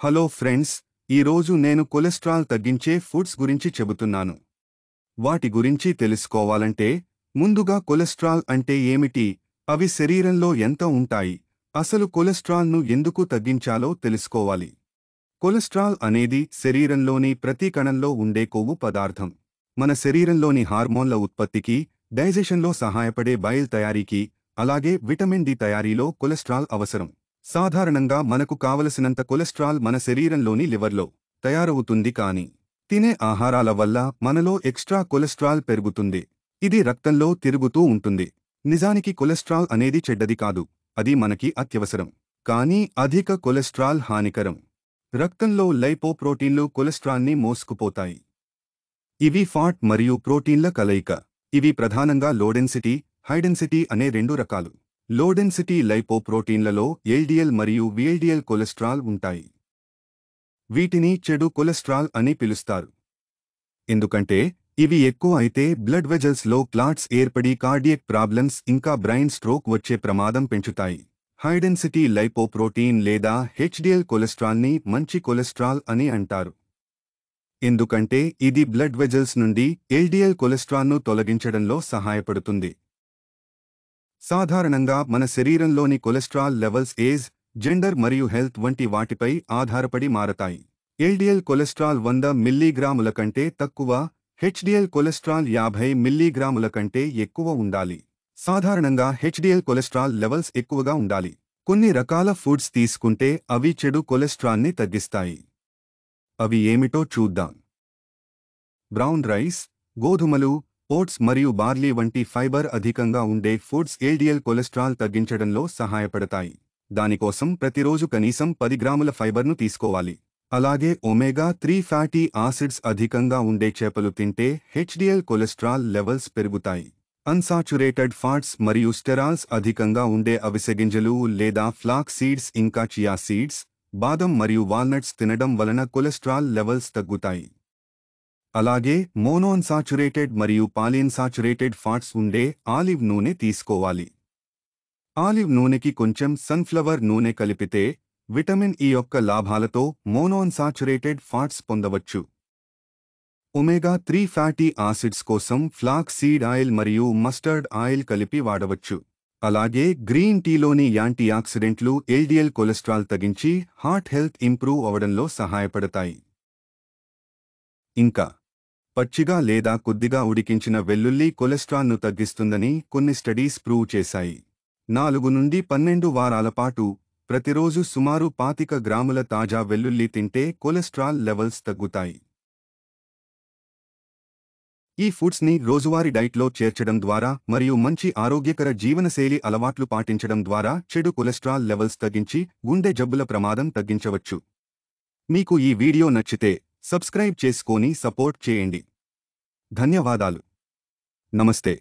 Hello friends, ఈరోజు నేను cholesterol తగ్గించే ఫుడ్స్ గురించి చెబుతున్నాను. వాటి గురించి తెలుసుకోవాలంటే ముందుగా కొలెస్ట్రాల్ అంటే ఏమిటి, అవి శరీరంలో ఎంత ఉంటాయి, అసలు కొలెస్ట్రాల్ను ఎందుకు తగ్గించాలో తెలుసుకోవాలి. కొలెస్ట్రాల్ అనేది శరీరంలోని ప్రతి కణంలో ఉండే కొవ్వు పదార్థం. మన శరీరంలోని హార్మోన్ల ఉత్పత్తికి, డైజెషన్లో సహాయపడే బైల్ తయారీకి, అలాగే విటమిన్ డి తయారీలో కొలెస్ట్రాల్ అవసరం. సాధారణంగా మనకు కావలసినంత కొలెస్ట్రాల్ మన శరీరంలోని లివర్లో తయారవుతుంది, కానీ తినే ఆహారాల వల్ల మనలో ఎక్స్ట్రా కొలెస్ట్రాల్ పెరుగుతుంది. ఇది రక్తంలో తిరుగుతూ ఉంటుంది. నిజానికి కొలెస్ట్రాల్ అనేది చెడ్డది కాదు, అది మనకి అత్యవసరం. కానీ అధిక కొలెస్ట్రాల్ హానికరం. రక్తంలో లైపోప్రోటీన్లు కొలెస్ట్రాల్ని మోసుకుపోతాయి. ఇవి ఫాట్ మరియు ప్రోటీన్ల కలయిక. ఇవి ప్రధానంగా లోడెన్సిటీ, హైడెన్సిటీ అనే రెండు రకాలు. లోడెన్సిటీ లైపోప్రోటీన్లలో ఎల్డిఎల్ మరియు విఎల్డిఎల్ కొలెస్ట్రాల్ ఉంటాయి. వీటిని చెడు కొలెస్ట్రాల్ అని పిలుస్తారు. ఎందుకంటే ఇవి ఎక్కువ అయితే బ్లడ్ వెజల్స్లో క్లాట్స్ ఏర్పడి కార్డియక్ ప్రాబ్లమ్స్ ఇంకా బ్రెయిన్ స్ట్రోక్ వచ్చే ప్రమాదం పెంచుతాయి. హైడెన్సిటీ లైపోప్రోటీన్ లేదా హెచ్డిఎల్ కొలెస్ట్రాల్ని మంచి కొలెస్ట్రాల్ అని అంటారు. ఎందుకంటే ఇది బ్లడ్ వెజల్స్ నుండి ఎల్డిఎల్ కొలెస్ట్రాల్ను తొలగించడంలో సహాయపడుతుంది. సాధారణంగా మన శరీరంలోని కొలెస్ట్రాల్ లెవెల్స్ ఏజ్, జెండర్ మరియు హెల్త్ వంటి వాటిపై ఆధారపడి మారతాయి. ఎల్డిఎల్ కొలెస్ట్రాల్ 100 మిల్లీగ్రాముల కంటే తక్కువ, హెచ్డిఎల్ కొలెస్ట్రాల్ 50 మిల్లీగ్రాముల కంటే ఎక్కువ ఉండాలి. సాధారణంగా హెచ్డిఎల్ కొలెస్ట్రాల్ లెవెల్స్ ఎక్కువగా ఉండాలి. కొన్ని రకాల ఫుడ్స్ తీసుకుంటే అవి చెడు కొలెస్ట్రాల్ని తగ్గిస్తాయి. అవి ఏమిటో చూద్దాం. బ్రౌన్ రైస్, గోధుమలు, ఓట్స్ మరియు బార్లీ వంటి ఫైబర్ అధికంగా ఉండే ఫుడ్స్ ఎల్డిఎల్ కొలెస్ట్రాల్ తగ్గించడంలో సహాయపడతాయి. దానికోసం ప్రతిరోజు కనీసం 10 గ్రాముల ఫైబర్ను తీసుకోవాలి. అలాగే ఒమేగా 3 ఫ్యాటీ ఆసిడ్స్ అధికంగా ఉండే చేపలు తింటే హెచ్డిఎల్ కొలెస్ట్రాల్ లెవెల్స్ పెరుగుతాయి. అన్సాచురేటెడ్ ఫ్యాట్స్ మరియు స్టెరాల్స్ అధికంగా ఉండే అవిసె గింజలు లేదా ఫ్లాక్ సీడ్స్ ఇంకా చియా సీడ్స్, బాదం మరియు వాల్నట్స్ తినడం వలన కొలెస్ట్రాల్ లెవెల్స్ తగ్గుతాయి. అలాగే మోనోఅన్సాచురేటెడ్ మరియు పాలిఅన్సాచురేటెడ్ ఫ్యాట్స్ ఉండే ఆలివ్ నూనె తీసుకోవాలి. ఆలివ్ నూనెకి కొంచెం సన్ఫ్లవర్ నూనె కలిపితే విటమిన్ ఇ యొక్క లాభాలతో మోనోఅన్సాచురేటెడ్ ఫ్యాట్స్ పొందవచ్చు. ఒమేగా 3 ఫ్యాటీ ఆసిడ్స్ కోసం ఫ్లాక్ సీడ్ ఆయిల్ మరియు మస్టర్డ్ ఆయిల్ కలిపి వాడవచ్చు. అలాగే గ్రీన్ టీలోని యాంటీ ఆక్సిడెంట్లు ఎల్డిఎల్ కొలెస్ట్రాల్ తగ్గించి హార్ట్ హెల్త్ ఇంప్రూవ్ అవడంలో సహాయపడతాయి. ఇంకా పచ్చిగా లేదా కొద్దిగా ఉడికించిన వెల్లుల్లి కొలెస్ట్రాల్ను తగ్గిస్తుందని కొన్ని స్టడీస్ ప్రూవ్ చేశాయి. 4 నుండి 12 వారాల పాటు ప్రతిరోజు సుమారు 25 గ్రాముల తాజా వెల్లుల్లి తింటే కొలెస్ట్రాల్ లెవెల్స్ తగ్గుతాయి. ఈ ఫుడ్స్ని రోజువారీ డైట్లో చేర్చడం ద్వారా మరియు మంచి ఆరోగ్యకర జీవనశైలి అలవాట్లు పాటించడం ద్వారా చెడు కొలెస్ట్రాల్ లెవెల్స్ తగ్గించి గుండె జబ్బుల ప్రమాదం తగ్గించవచ్చు. మీకు ఈ వీడియో నచ్చితే సబ్స్క్రైబ్ చేసుకొని సపోర్ట్ చేయండి. ధన్యవాదాలు. నమస్తే.